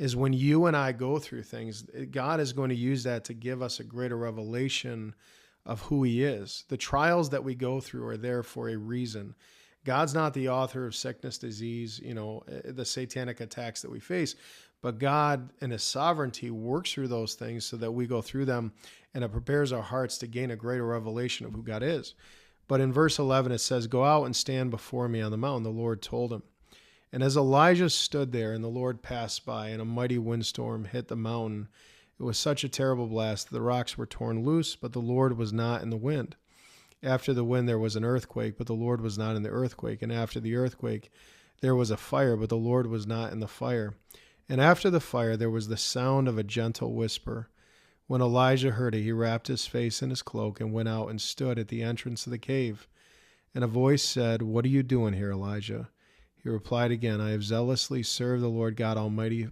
is when you and I go through things, God is going to use that to give us a greater revelation of who he is. The trials that we go through are there for a reason. God's not the author of sickness, disease, the satanic attacks that we face, but God in his sovereignty works through those things so that we go through them, and it prepares our hearts to gain a greater revelation of who God is. But in verse 11, it says, "Go out and stand before me on the mountain," the Lord told him. And as Elijah stood there and the Lord passed by, and a mighty windstorm hit the mountain, it was such a terrible blast that the rocks were torn loose, but the Lord was not in the wind. After the wind there was an earthquake, but the Lord was not in the earthquake. And after the earthquake there was a fire, but the Lord was not in the fire. And after the fire there was the sound of a gentle whisper. When Elijah heard it, he wrapped his face in his cloak and went out and stood at the entrance of the cave. And a voice said, "What are you doing here, Elijah?" He replied again, "I have zealously served the Lord God Almighty